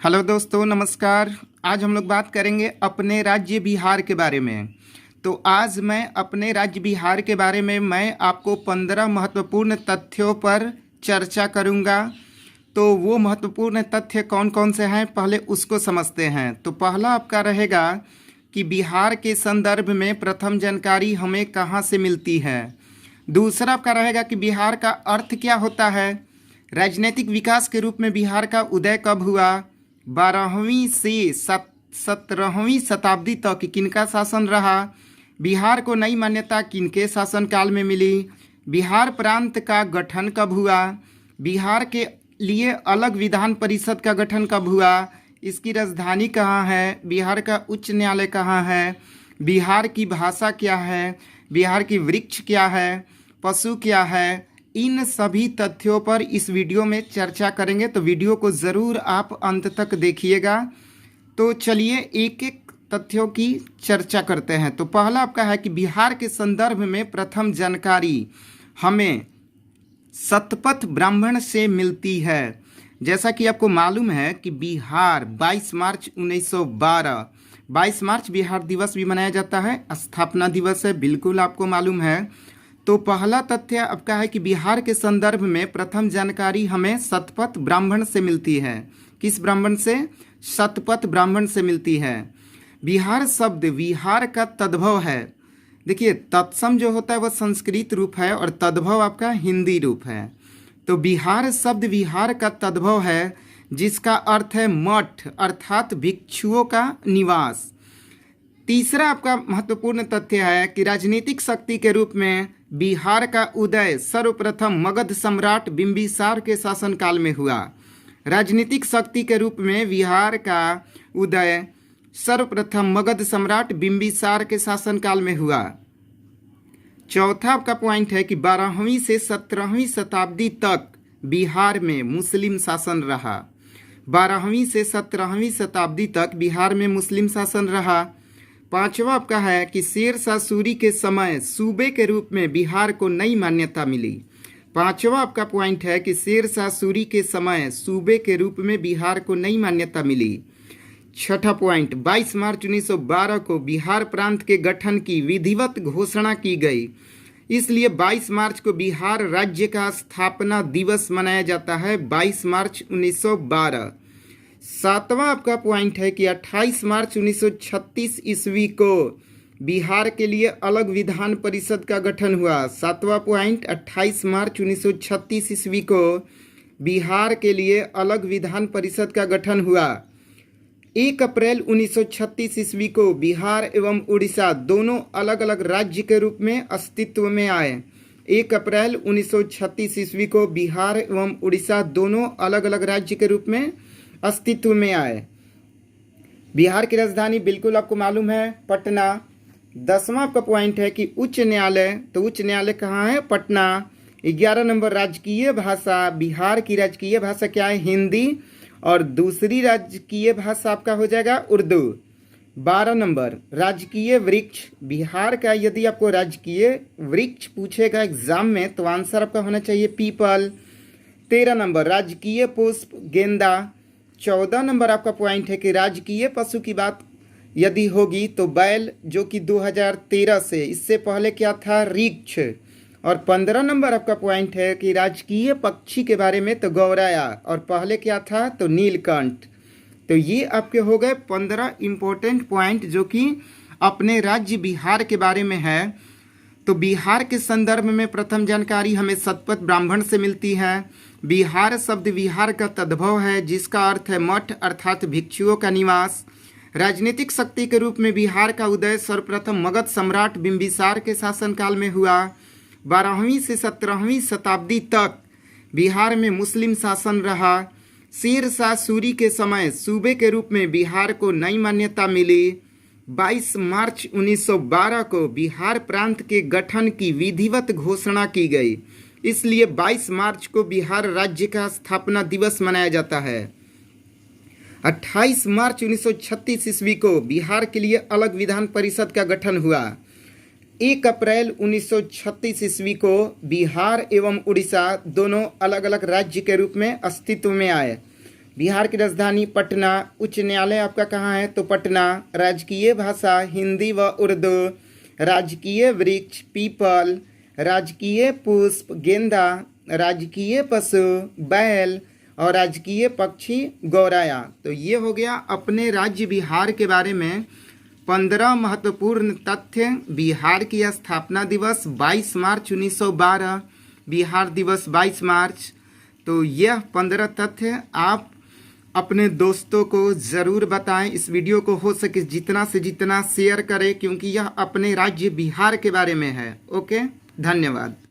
Hello दोस्तों, नमस्कार। आज हम लोग बात करेंगे अपने राज्य बिहार के बारे में। तो आज मैं अपने राज्य बिहार के बारे में मैं आपको 15 महत्वपूर्ण तथ्यों पर चर्चा करूंगा। तो वो महत्वपूर्ण तथ्य कौन कौन से हैं, पहले उसको समझते हैं। तो पहला आपका रहेगा कि बिहार के संदर्भ में प्रथम जानकारी हमें कहाँ से मिलती है। दूसरा आपका रहेगा कि बिहार का अर्थ क्या होता है। राजनीतिक विकास के रूप में बिहार का उदय कब हुआ। 12वीं से 17वीं शताब्दी तक किनका शासन रहा। बिहार को नई मान्यता किनके शासनकाल में मिली। बिहार प्रांत का गठन कब हुआ। बिहार के लिए अलग विधान परिषद का गठन कब हुआ। इसकी राजधानी कहाँ है। बिहार का उच्च न्यायालय कहाँ है। बिहार की भाषा क्या है। बिहार की वृक्ष क्या है, पशु क्या है। इन सभी तथ्यों पर इस वीडियो में चर्चा करेंगे, तो वीडियो को ज़रूर आप अंत तक देखिएगा। तो चलिए एक एक तथ्यों की चर्चा करते हैं। तो पहला आपका है कि बिहार के संदर्भ में प्रथम जानकारी हमें शतपथ ब्राह्मण से मिलती है। जैसा कि आपको मालूम है कि बिहार 22 मार्च 1912 22 मार्च बिहार दिवस भी मनाया जाता है, स्थापना दिवस है, बिल्कुल आपको मालूम है। तो पहला तथ्य आपका है कि बिहार के संदर्भ में प्रथम जानकारी हमें शतपथ ब्राह्मण से मिलती है। किस ब्राह्मण से? शतपथ ब्राह्मण से मिलती है। बिहार शब्द विहार का तद्भव है। देखिए, तत्सम जो होता है वह संस्कृत रूप है और तद्भव आपका हिंदी रूप है। तो बिहार शब्द विहार का तद्भव है, जिसका अर्थ है मठ अर्थात भिक्षुओं का निवास। तीसरा आपका महत्वपूर्ण तथ्य है कि राजनीतिक शक्ति के रूप में बिहार का उदय सर्वप्रथम मगध सम्राट बिंबिसार के शासनकाल में हुआ। राजनीतिक शक्ति के रूप में बिहार का उदय सर्वप्रथम मगध सम्राट बिंबिसार के शासनकाल में हुआ। चौथा आपका पॉइंट है कि 12वीं से 17वीं शताब्दी तक बिहार में मुस्लिम शासन रहा। 12वीं से 17वीं शताब्दी तक बिहार में मुस्लिम शासन रहा। पांचवा आपका है कि शेर शाह सूरी के समय सूबे के रूप में बिहार को नई मान्यता मिली। पांचवा आपका पॉइंट है कि शेर शाह सूरी के समय सूबे के रूप में बिहार को नई मान्यता मिली। छठा पॉइंट, 22 मार्च 1912 को बिहार प्रांत के गठन की विधिवत घोषणा की गई, इसलिए 22 मार्च को बिहार राज्य का स्थापना दिवस मनाया जाता है, 22 मार्च 1912। सातवां आपका पॉइंट है कि 28 मार्च 1936 ईस्वी को बिहार के लिए अलग विधान परिषद का गठन हुआ। सातवां पॉइंट, 28 मार्च 1936 ईस्वी को बिहार के लिए अलग विधान परिषद का गठन हुआ। 1 अप्रैल 1936 ईस्वी को बिहार एवं उड़ीसा दोनों अलग अलग राज्य के रूप में अस्तित्व में आए। 1 अप्रैल 1936 ईस्वी को बिहार एवं उड़ीसा दोनों अलग अलग राज्य के रूप में अस्तित्व में आए। बिहार की राजधानी बिल्कुल आपको मालूम है, पटना। 10वां आपका पॉइंट है कि उच्च न्यायालय, तो उच्च न्यायालय कहाँ है? पटना। 11 नंबर, राजकीय भाषा। बिहार की राजकीय भाषा क्या है? हिंदी। और दूसरी राजकीय भाषा आपका हो जाएगा उर्दू। 12 नंबर, राजकीय वृक्ष। बिहार का यदि आपको राजकीय वृक्ष पूछेगा एग्जाम में तो आंसर आपका होना चाहिए पीपल। 13 नंबर, राजकीय पुष्प गेंदा। 14 नंबर आपका पॉइंट है कि राजकीय पशु की बात यदि होगी तो बैल, जो कि 2013 से, इससे पहले क्या था? रीछ। और 15 नंबर आपका पॉइंट है कि राजकीय पक्षी के बारे में तो गौराया, और पहले क्या था? तो नीलकंठ। तो ये आपके हो गए 15 इम्पोर्टेंट पॉइंट जो कि अपने राज्य बिहार के बारे में है। तो बिहार के संदर्भ में प्रथम जानकारी हमें शतपथ ब्राह्मण से मिलती है। बिहार शब्द विहार का तद्भव है, जिसका अर्थ है मठ अर्थात भिक्षुओं का निवास। राजनीतिक शक्ति के रूप में बिहार का उदय सर्वप्रथम मगध सम्राट बिंबिसार के शासनकाल में हुआ। 12वीं से 17वीं शताब्दी तक बिहार में मुस्लिम शासन रहा। शेर शाह सूरी के समय सूबे के रूप में बिहार को नई मान्यता मिली। 22 मार्च 1912 को बिहार प्रांत के गठन की विधिवत घोषणा की गई, इसलिए 22 मार्च को बिहार राज्य का स्थापना दिवस मनाया जाता है। 28 मार्च 1936 ईस्वी को बिहार के लिए अलग विधान परिषद का गठन हुआ। 1 अप्रैल 1936 ईस्वी को बिहार एवं उड़ीसा दोनों अलग अलग राज्य के रूप में अस्तित्व में आए। बिहार की राजधानी पटना। उच्च न्यायालय आपका कहाँ है? तो पटना। राजकीय भाषा हिंदी व उर्दू। राजकीय वृक्ष पीपल। राजकीय पुष्प गेंदा। राजकीय पशु बैल। और राजकीय पक्षी गौराया। तो ये हो गया अपने राज्य बिहार के बारे में 15 महत्वपूर्ण तथ्य। बिहार की स्थापना दिवस 22 मार्च 1912, बिहार दिवस 22 मार्च। तो यह 15 तथ्य आप अपने दोस्तों को ज़रूर बताएं। इस वीडियो को हो सके जितना से जितना शेयर करें, क्योंकि यह अपने राज्य बिहार के बारे में है। ओके, धन्यवाद।